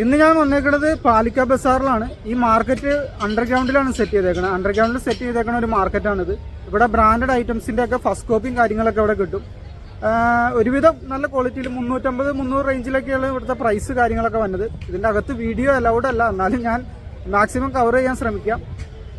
ഇന്ന് ഞാൻ വന്നേക്കുന്നത് പാലിക്ക ബസാറിലാണ്. ഈ മാർക്കറ്റ് അണ്ടർഗ്രൗണ്ടിലാണ് സെറ്റ് ചെയ്തേക്കുന്നത്. അണ്ടർഗ്രൗണ്ടിൽ സെറ്റ് ചെയ്തേക്കുന്ന ഒരു മാർക്കറ്റാണിത്. ഇവിടെ ബ്രാൻഡഡ് ഐറ്റംസിൻ്റെ ഒക്കെ ഫസ്റ്റ് കോപ്പിയും കാര്യങ്ങളൊക്കെ ഇവിടെ കിട്ടും. ഒരുവിധം നല്ല ക്വാളിറ്റിയിൽ 350-300 റേഞ്ചിലൊക്കെയാണ് ഇവിടുത്തെ പ്രൈസ് കാര്യങ്ങളൊക്കെ വന്നത്. ഇതിൻ്റെ അകത്ത് വീഡിയോ അലൗഡ് അല്ല, എന്നാലും ഞാൻ മാക്സിമം കവർ ചെയ്യാൻ ശ്രമിക്കാം.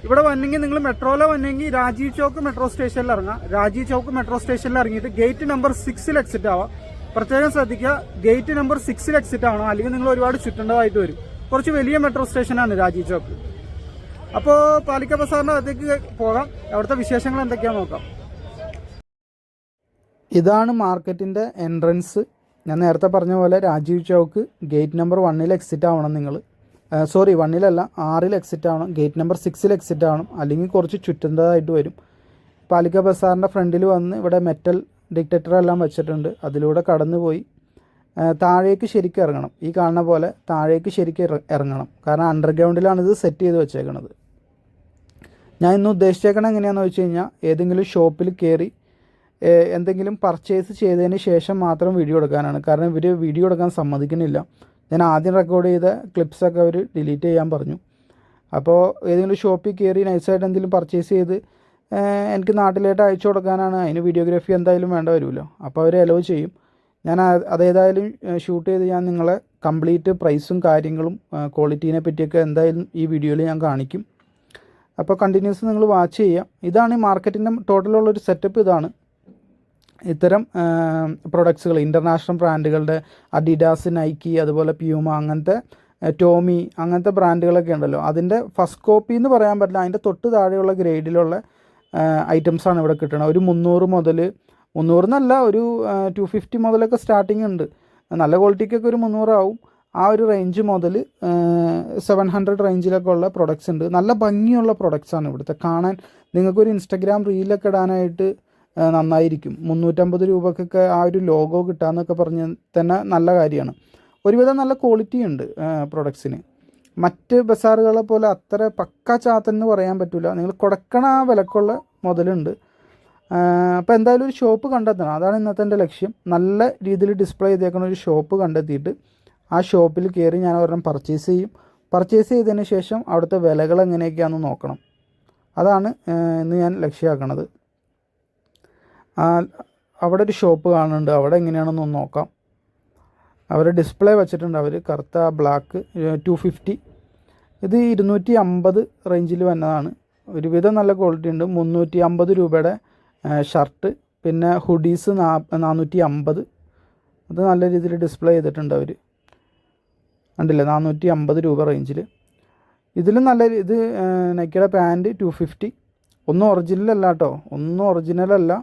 ഇവിടെ വന്നെങ്കിൽ നിങ്ങൾ മെട്രോയിലെ വന്നെങ്കിൽ രാജീവ് ചൗക്ക് മെട്രോ സ്റ്റേഷനിൽ ഇറങ്ങാം. രാജീവ് ചൗക്ക് മെട്രോ സ്റ്റേഷനിൽ ഇറങ്ങിയിട്ട് ഗേറ്റ് നമ്പർ 6 എക്സിറ്റ് ആവാം. പ്രത്യേകം ശ്രദ്ധിക്കുക, ഗേറ്റ് നമ്പർ 6 എക്സിറ്റ് ആവണം, അല്ലെങ്കിൽ നിങ്ങൾ ഒരുപാട് ചുറ്റേണ്ടതായിട്ട് വരും. കുറച്ച് വലിയ മെട്രോ സ്റ്റേഷനാണ് രാജീവ് ചൗക്ക്. അപ്പോൾ പാലിക്ക ബസാറിൻ്റെ അകത്തേക്ക് പോകാം. അവിടുത്തെ വിശേഷങ്ങൾ എന്തൊക്കെയാണെന്ന് നോക്കാം. ഇതാണ് മാർക്കറ്റിൻ്റെ എൻട്രൻസ്. ഞാൻ നേരത്തെ പറഞ്ഞ പോലെ Rajiv Chowk gate number 1 exit ആവണം നിങ്ങൾ. 1 6 എക്സിറ്റ് ആവണം. ഗേറ്റ് നമ്പർ 6 എക്സിറ്റ് ആവണം, അല്ലെങ്കിൽ കുറച്ച് ചുറ്റേണ്ടതായിട്ട് വരും. പാലിക്ക ബസാറിൻ്റെ ഫ്രണ്ടിൽ വന്ന് ഇവിടെ മെറ്റൽ ഡിറ്റക്ടറെല്ലാം വെച്ചിട്ടുണ്ട്. അതിലൂടെ കടന്നു പോയി താഴേക്ക് ശരിക്കും ഇറങ്ങണം. ഈ കാണുന്ന പോലെ താഴേക്ക് ശരിക്കും ഇറങ്ങണം. കാരണം അണ്ടർഗ്രൗണ്ടിലാണ് ഇത് സെറ്റ് ചെയ്ത് വെച്ചേക്കണത്. ഞാൻ ഇന്ന് ഉദ്ദേശിച്ചേക്കണം എങ്ങനെയാണെന്ന് വെച്ച് കഴിഞ്ഞാൽ, ഏതെങ്കിലും ഷോപ്പിൽ കയറി എന്തെങ്കിലും പർച്ചേസ് ചെയ്തതിന് ശേഷം മാത്രം വീഡിയോ എടുക്കാനാണ്. കാരണം ഇവർ വീഡിയോ എടുക്കാൻ സമ്മതിക്കുന്നില്ല. ഞാൻ ആദ്യം റെക്കോർഡ് ചെയ്ത ക്ലിപ്സൊക്കെ അവർ ഡിലീറ്റ് ചെയ്യാൻ പറഞ്ഞു. അപ്പോൾ ഏതെങ്കിലും ഷോപ്പിൽ കയറി നൈസായിട്ട് എന്തെങ്കിലും പർച്ചേസ് ചെയ്ത് എനിക്ക് നാട്ടിലായിട്ട് അയച്ചു കൊടുക്കാനാണ്. അതിന് വീഡിയോഗ്രാഫി എന്തായാലും വേണ്ട വരുമല്ലോ. അപ്പോൾ അവർ അലോ ചെയ്യും. ഞാൻ അതേതായാലും ഷൂട്ട് ചെയ്ത് ഞാൻ നിങ്ങളെ കംപ്ലീറ്റ് പ്രൈസും കാര്യങ്ങളും ക്വാളിറ്റീനെ പറ്റിയൊക്കെ എന്തായാലും ഈ വീഡിയോയിൽ ഞാൻ കാണിക്കും. അപ്പോൾ കണ്ടിന്യൂസ് നിങ്ങൾ വാച്ച് ചെയ്യാം. ഇതാണ് ഈ മാർക്കറ്റിൻ്റെ ടോട്ടലുള്ളൊരു സെറ്റപ്പ്. ഇതാണ് ഇത്തരം പ്രൊഡക്ട്സുകൾ, ഇൻ്റർനാഷണൽ ബ്രാൻഡുകളുടെ അഡിഡാസ്, നൈക്കി, അതുപോലെ പ്യൂമ, അങ്ങനത്തെ ടോമി, അങ്ങനത്തെ ബ്രാൻഡുകളൊക്കെ ഉണ്ടല്ലോ. അതിൻ്റെ ഫസ്റ്റ് കോപ്പി എന്ന് പറയാൻ പറ്റില്ല, അതിൻ്റെ തൊട്ട് താഴെയുള്ള ഗ്രേഡിലുള്ള ഐറ്റംസാണ് ഇവിടെ കിട്ടുന്നത്. ഒരു 300 മുതൽ, 300 എന്നല്ല, ഒരു 250 മുതലൊക്കെ സ്റ്റാർട്ടിങ് ഉണ്ട്. നല്ല ക്വാളിറ്റിക്കൊക്കെ ഒരു 300 ആവും. ആ ഒരു റേഞ്ച് മുതൽ 700 റേഞ്ചിലൊക്കെ ഉള്ള പ്രൊഡക്ട്സ് ഉണ്ട്. നല്ല ഭംഗിയുള്ള പ്രൊഡക്ട്സാണ് ഇവിടുത്തെ. കാണാൻ നിങ്ങൾക്കൊരു ഇൻസ്റ്റഗ്രാം റീലൊക്കെ ഇടാനായിട്ട് നന്നായിരിക്കും. 350 രൂപക്കൊക്കെ ആ ഒരു ലോഗോ കിട്ടാമെന്നൊക്കെ പറഞ്ഞ് തന്നെ നല്ല കാര്യമാണ്. ഒരുവിധം നല്ല ക്വാളിറ്റി ഉണ്ട് പ്രൊഡക്ട്സിന്. മറ്റ് ബസാറുകളെ പോലെ അത്ര പക്ക ചാത്തെന്ന് പറയാൻ പറ്റില്ല. നിങ്ങൾ കൊടുക്കണ ആ വിലക്കുള്ള മുതലുണ്ട്. അപ്പോൾ എന്തായാലും ഒരു ഷോപ്പ് കണ്ടെത്തണം, അതാണ് ഇന്നത്തെ എൻ്റെ ലക്ഷ്യം. നല്ല രീതിയിൽ ഡിസ്പ്ലേ ചെയ്തേക്കുന്ന ഒരു ഷോപ്പ് കണ്ടെത്തിയിട്ട് ആ ഷോപ്പിൽ കയറി ഞാൻ ഒരെണ്ണം പർച്ചേസ് ചെയ്യും. പർച്ചേസ് ചെയ്തതിന് ശേഷം അവിടുത്തെ വിലകൾ എങ്ങനെയൊക്കെയാണെന്ന് നോക്കണം. അതാണ് ഇന്ന് ഞാൻ ലക്ഷ്യമാക്കണത്. അവിടെ ഒരു ഷോപ്പ് കാണുന്നുണ്ട്, അവിടെ എങ്ങനെയാണെന്നൊന്ന് നോക്കാം. അവർ ഡിസ്പ്ലേ വെച്ചിട്ടുണ്ട്. അവർ കറുത്ത ബ്ലാക്ക് 250, ഇത് 250 റേഞ്ചിൽ വന്നതാണ്. ഒരുവിധം നല്ല ക്വാളിറ്റി ഉണ്ട്. 350 രൂപയുടെ ഷർട്ട്, പിന്നെ ഹുഡീസ് 450. അത് നല്ല രീതിയിൽ ഡിസ്പ്ലേ ചെയ്തിട്ടുണ്ട് അവർ. കണ്ടില്ലേ, 450 രൂപ റേഞ്ചിൽ. ഇതിലും നല്ല ഇത് നൈക്കിയുടെ പാൻറ്റ് 250. ഒന്നും ഒറിജിനലല്ല കേട്ടോ, ഒന്നും ഒറിജിനലല്ല.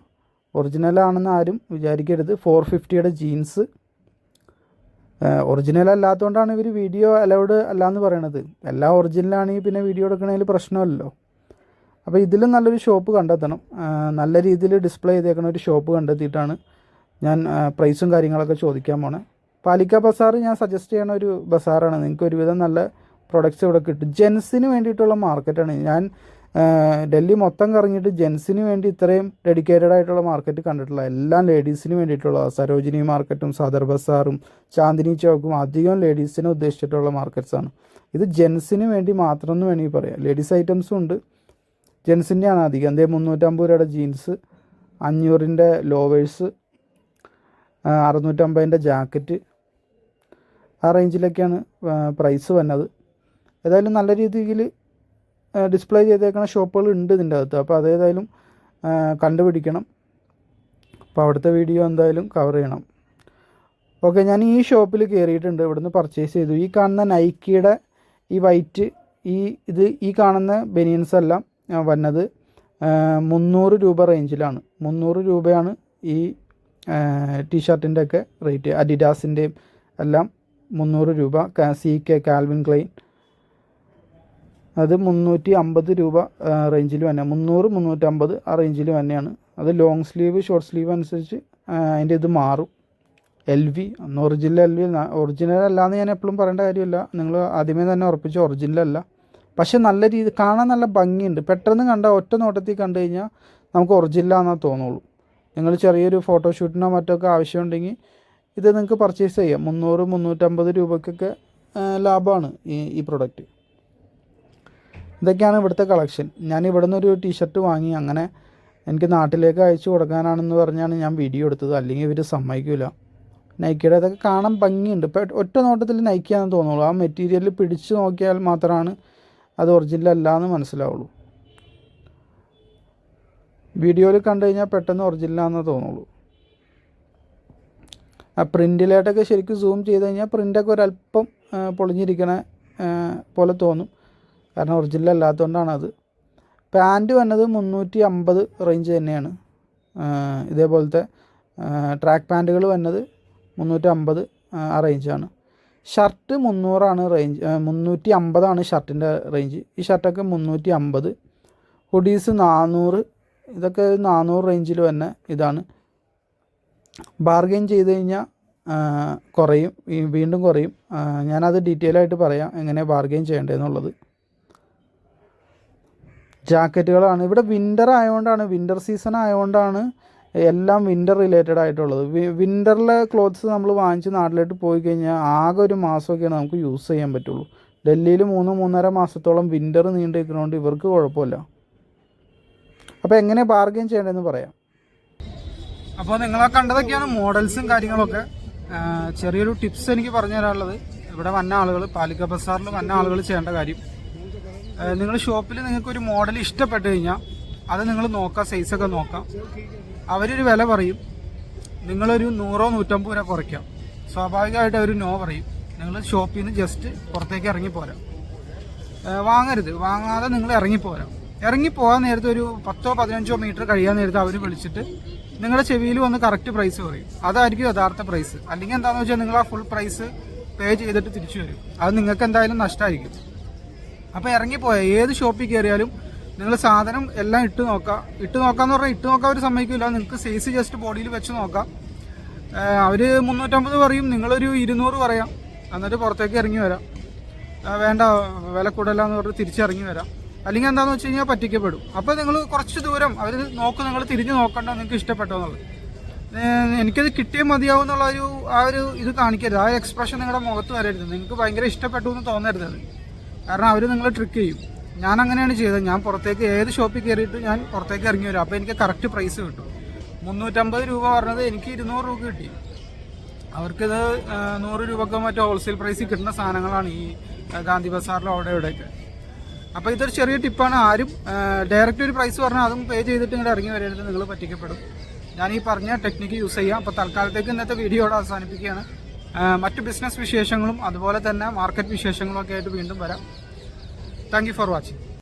ഒറിജിനലാണെന്ന് ആരും വിചാരിക്കരുത്. 450യുടെ ജീൻസ്. ഒറിജിനൽ അല്ലാത്തതുകൊണ്ടാണ് ഇവർ വീഡിയോ അലൗഡ് അല്ലയെന്ന് പറയണത്. എല്ലാം ഒറിജിനലാണെങ്കിൽ പിന്നെ വീഡിയോ എടുക്കണതിൽ പ്രശ്നമല്ലല്ലോ. അപ്പോൾ ഇതിലും നല്ലൊരു ഷോപ്പ് കണ്ടെത്തണം. നല്ല രീതിയിൽ ഡിസ്പ്ലേ ചെയ്തേക്കണ ഒരു ഷോപ്പ് കണ്ടെത്തിയിട്ടാണ് ഞാൻ പ്രൈസും കാര്യങ്ങളൊക്കെ ചോദിക്കാൻ പോണേ. പാലിക്ക ബസാർ ഞാൻ സജസ്റ്റ് ചെയ്യണ ഒരു ബസാറാണ്. നിങ്ങൾക്ക് ഒരുവിധം നല്ല പ്രൊഡക്ട്സ് ഇവിടെ കിട്ടും. ജെൻസിന് വേണ്ടിയിട്ടുള്ള മാർക്കറ്റാണ്. ഞാൻ ഡൽഹി മൊത്തം കറങ്ങിയിട്ട് ജെൻസിന് വേണ്ടി ഇത്രയും ഡെഡിക്കേറ്റഡ് ആയിട്ടുള്ള മാർക്കറ്റ് കണ്ടിട്ടുള്ള. എല്ലാം ലേഡീസിന് വേണ്ടിയിട്ടുള്ള സരോജിനി മാർക്കറ്റും സദർ ബസാറും ചാന്ദിനി ചൗക്കും അധികം ലേഡീസിനെ ഉദ്ദേശിച്ചിട്ടുള്ള മാർക്കറ്റ്സാണ്. ഇത് ജെൻസിന് വേണ്ടി മാത്രം എന്ന് വേണമെങ്കിൽ പറയാം. ലേഡീസ് ഐറ്റംസും ഉണ്ട്, ജെൻസിൻ്റെയാണ് അധികം. എന്തേ 350 രൂപയുടെ ജീൻസ്, 500ൻ്റെ ലോവേഴ്സ്, 650ൻ്റെ ജാക്കറ്റ്, ആ റേഞ്ചിലൊക്കെയാണ് പ്രൈസ് വന്നത്. ഏതായാലും നല്ല രീതിയിൽ ഡിസ്പ്ലേ ചെയ്തേക്കുന്ന ഷോപ്പുകൾ ഉണ്ട് ഇതിൻ്റെ അകത്ത്. അപ്പോൾ അതേതായാലും കണ്ടുപിടിക്കണം. അപ്പോൾ അവിടുത്തെ വീഡിയോ എന്തായാലും കവർ ചെയ്യണം. ഓക്കെ, ഞാൻ ഈ ഷോപ്പിൽ കയറിയിട്ടുണ്ട്. ഇവിടുന്ന് പർച്ചേസ് ചെയ്തു. ഈ കാണുന്ന നൈക്കിയുടെ ഈ വൈറ്റ് ഈ കാണുന്ന ബനിയൻസ് എല്ലാം വന്നത് 300 രൂപ റേഞ്ചിലാണ്. 300 രൂപയാണ് ഈ ടീഷർട്ടിൻ്റെ ഒക്കെ റേറ്റ്. അഡിഡാസിൻ്റെയും എല്ലാം 300 രൂപ. CK കാൽവിൻ ക്ലൈൻ അത് 350 രൂപ റേഞ്ചിൽ തന്നെ. 300, 350 ആ റേഞ്ചിൽ തന്നെയാണ്. അത് ലോങ് സ്ലീവ് ഷോർട്ട് സ്ലീവ് അനുസരിച്ച് അതിൻ്റെ ഇത് മാറും. LV അന്ന് ഒറിജിനൽ അല്ലാന്ന് ഞാൻ എപ്പോഴും പറയേണ്ട കാര്യമില്ല. നിങ്ങൾ ആദ്യമേ തന്നെ ഉറപ്പിച്ച് ഒറിജിനലല്ല. പക്ഷെ നല്ല രീതി കാണാൻ നല്ല ഭംഗിയുണ്ട്. പെട്ടെന്ന് ഒറ്റ നോട്ടത്തിൽ കണ്ടു കഴിഞ്ഞാൽ നമുക്ക് ഒറിജിനലാണെന്നേ തോന്നുള്ളൂ. നിങ്ങൾ ചെറിയൊരു ഫോട്ടോഷൂട്ടിനോ മറ്റൊക്കെ ആവശ്യമുണ്ടെങ്കിൽ ഇത് നിങ്ങൾക്ക് പർച്ചേസ് ചെയ്യാം. 300-350 രൂപയ്ക്കൊക്കെ ലാഭമാണ് ഈ പ്രൊഡക്റ്റ്. ഇതൊക്കെയാണ് ഇവിടുത്തെ കളക്ഷൻ. ഞാൻ ഇവിടെ നിന്നൊരു ടീഷർട്ട് വാങ്ങി, അങ്ങനെ എനിക്ക് നാട്ടിലേക്ക് അയച്ചു കൊടുക്കാനാണെന്ന് പറഞ്ഞാണ് ഞാൻ വീഡിയോ എടുത്തത്. അല്ലെങ്കിൽ ഇവർ സമ്മതിക്കില്ല. നൈക്കിയുടെ ഇതൊക്കെ കാണാൻ ഭംഗിയുണ്ട്. ഇപ്പോൾ ഒറ്റ നോട്ടത്തിൽ നൈക്കിയാണെന്ന് തോന്നുള്ളൂ. ആ മെറ്റീരിയൽ പിടിച്ച് നോക്കിയാൽ മാത്രമാണ് അത് ഒറിജിനൽ അല്ല എന്ന് മനസ്സിലാവുള്ളൂ. വീഡിയോയിൽ കണ്ടു കഴിഞ്ഞാൽ പെട്ടെന്ന് ഒറിജിനലാണെന്ന് തോന്നുള്ളൂ. ആ പ്രിൻറ്റിലായിട്ടൊക്കെ ശരിക്കും സൂം ചെയ്ത് കഴിഞ്ഞാൽ പ്രിൻ്റൊക്കെ ഒരല്പം പൊളിഞ്ഞിരിക്കണ പോലെ തോന്നും. കാരണം ഒറിജിനൽ അല്ലാത്തതുകൊണ്ടാണത്. പാൻറ്റ് വന്നത് 350 റേഞ്ച് തന്നെയാണ്. ഇതേപോലത്തെ ട്രാക്ക് പാൻറ്റുകൾ വന്നത് 350 ആ റേഞ്ചാണ്. ഷർട്ട് 300 റേഞ്ച്, 350 ഷർട്ടിൻ്റെ റേഞ്ച്. ഈ ഷർട്ടൊക്കെ 350. ഹുഡീസ് 400. ഇതൊക്കെ 400 റേഞ്ചിൽ തന്നെ ഇതാണ്. ബാർഗെയിൻ ചെയ്ത് കഴിഞ്ഞാൽ കുറയും, വീണ്ടും കുറയും. ഞാനത് ഡീറ്റെയിൽ ആയിട്ട് പറയാം എങ്ങനെ ബാർഗെയിൻ ചെയ്യേണ്ടതെന്നുള്ളത്. ജാക്കറ്റുകളാണ് ഇവിടെ. വിൻ്റർ ആയതുകൊണ്ടാണ്, വിൻ്റർ സീസൺ ആയതുകൊണ്ടാണ് എല്ലാം വിൻ്റർ റിലേറ്റഡ് ആയിട്ടുള്ളത്. വിൻ്ററിലെ ക്ലോത്ത്സ് നമ്മൾ വാങ്ങിച്ച് നാട്ടിലോട്ട് പോയി കഴിഞ്ഞാൽ ആകെ ഒരു മാസമൊക്കെയാണ് നമുക്ക് യൂസ് ചെയ്യാൻ പറ്റുള്ളൂ. ഡൽഹിയിൽ 3-3.5 മാസത്തോളം വിൻ്റർ നീണ്ടു നിൽക്കുന്നതുകൊണ്ട് ഇവർക്ക് കുഴപ്പമില്ല. അപ്പോൾ എങ്ങനെ ബാർഗെയിൻ ചെയ്യേണ്ടതെന്ന് പറയാം. അപ്പോൾ നിങ്ങളെ കണ്ടതൊക്കെയാണ് മോഡൽസും കാര്യങ്ങളൊക്കെ. ചെറിയൊരു ടിപ്സ് എനിക്ക് പറഞ്ഞു തരാനുള്ളത്, ഇവിടെ വന്ന ആളുകൾ, പാലിക്ക ബസാറിൽ വന്ന ആളുകൾ ചെയ്യേണ്ട കാര്യം, നിങ്ങൾ ഷോപ്പിൽ നിങ്ങൾക്കൊരു മോഡൽ ഇഷ്ടപ്പെട്ട് കഴിഞ്ഞാൽ അത് നിങ്ങൾ നോക്കാം, സൈസൊക്കെ നോക്കാം. അവരൊരു വില പറയും, നിങ്ങളൊരു 100-150 രൂപ കുറയ്ക്കാം. സ്വാഭാവികമായിട്ട് അവർ നോ പറയും. നിങ്ങൾ ഷോപ്പിൽ നിന്ന് ജസ്റ്റ് പുറത്തേക്ക് ഇറങ്ങിപ്പോരാം. വാങ്ങാതെ നിങ്ങൾ ഇറങ്ങിപ്പോകാൻ നേരത്തെ ഒരു 10-15 മീറ്റർ കഴിയാൻ നേരത്തെ അവർ വിളിച്ചിട്ട് നിങ്ങളുടെ ചെവിയിൽ വന്ന് കറക്റ്റ് പ്രൈസ് പറയും. അതായിരിക്കും യഥാർത്ഥ പ്രൈസ്. അല്ലെങ്കിൽ എന്താണെന്ന് വെച്ചാൽ നിങ്ങൾ ആ ഫുൾ പ്രൈസ് പേ ചെയ്തിട്ട് തിരിച്ചു വരും. അത് നിങ്ങൾക്ക് എന്തായാലും നഷ്ടമായിരിക്കും. അപ്പോൾ ഇറങ്ങിപ്പോയാൽ ഏത് ഷോപ്പിൽ കയറിയാലും നിങ്ങൾ സാധനം എല്ലാം ഇട്ട് നോക്കാമെന്ന് പറഞ്ഞാൽ ഇട്ട് നോക്കാൻ അവർ സമ്മതിക്കില്ല. നിങ്ങൾക്ക് സൈസ് ജസ്റ്റ് ബോഡിയിൽ വെച്ച് നോക്കാം. അവർ 350 പറയും, നിങ്ങളൊരു 200 പറയാം. എന്നിട്ട് പുറത്തേക്ക് ഇറങ്ങി വരാം. വേണ്ട, വില കൂടുതലാന്ന് പറഞ്ഞ് തിരിച്ചിറങ്ങി വരാം. അല്ലെങ്കിൽ എന്താണെന്ന് വെച്ച് കഴിഞ്ഞാൽ പറ്റിക്കപ്പെടും. അപ്പോൾ നിങ്ങൾ കുറച്ച് ദൂരം അവർ നിങ്ങൾ തിരിഞ്ഞ് നോക്കണ്ട, നിങ്ങൾക്ക് ഇഷ്ടപ്പെട്ടോ എന്നുള്ളത്. എനിക്കത് കിട്ടിയേ മതിയാവും എന്നുള്ള ആ ഒരു ഇത് കാണിക്കരുത്. ആ എക്സ്പ്രഷൻ നിങ്ങളുടെ മുഖത്ത് വരരുത്. നിങ്ങൾക്ക് ഭയങ്കര ഇഷ്ടപ്പെട്ടു എന്ന് തോന്നരുത് അത്. കാരണം അവർ നിങ്ങളെ ട്രിക്ക് ചെയ്യും. ഞാൻ അങ്ങനെയാണ് ചെയ്തത്. ഞാൻ പുറത്തേക്ക് ഏത് ഷോപ്പിൽ കയറിയിട്ട് ഞാൻ പുറത്തേക്ക് ഇറങ്ങി വരും. അപ്പോൾ എനിക്ക് കറക്റ്റ് പ്രൈസ് കിട്ടും. 350 രൂപ പറഞ്ഞത് എനിക്ക് 200 രൂപ കിട്ടി. അവർക്കിത് 100 രൂപക്ക് മറ്റോ ഹോൾസെയിൽ പ്രൈസിൽ കിട്ടുന്ന സാധനങ്ങളാണ് ഈ ഗാന്ധി ബസാറിലും അവിടെ ഇവിടെയൊക്കെ. അപ്പോൾ ഇതൊരു ചെറിയ ടിപ്പാണ്. ആരും ഡയറക്റ്റ് ഒരു പ്രൈസ് പറഞ്ഞാൽ അതും പേ ചെയ്തിട്ട് ഇങ്ങോട്ട് ഇറങ്ങി വരരുത്, നിങ്ങൾ പറ്റിക്കപ്പെടും. ഞാൻ ഈ പറഞ്ഞ ടെക്നിക്ക് യൂസ് ചെയ്യാം. അപ്പോൾ തൽക്കാലത്തേക്ക് ഇന്നത്തെ വീഡിയോയോടെ അവസാനിപ്പിക്കുകയാണ്. മറ്റ് ബിസിനസ് വിശേഷങ്ങളും അതുപോലെ തന്നെ മാർക്കറ്റ് വിശേഷങ്ങളും ഒക്കെ ആയിട്ട് വീണ്ടും വരാം. Thank you for watching.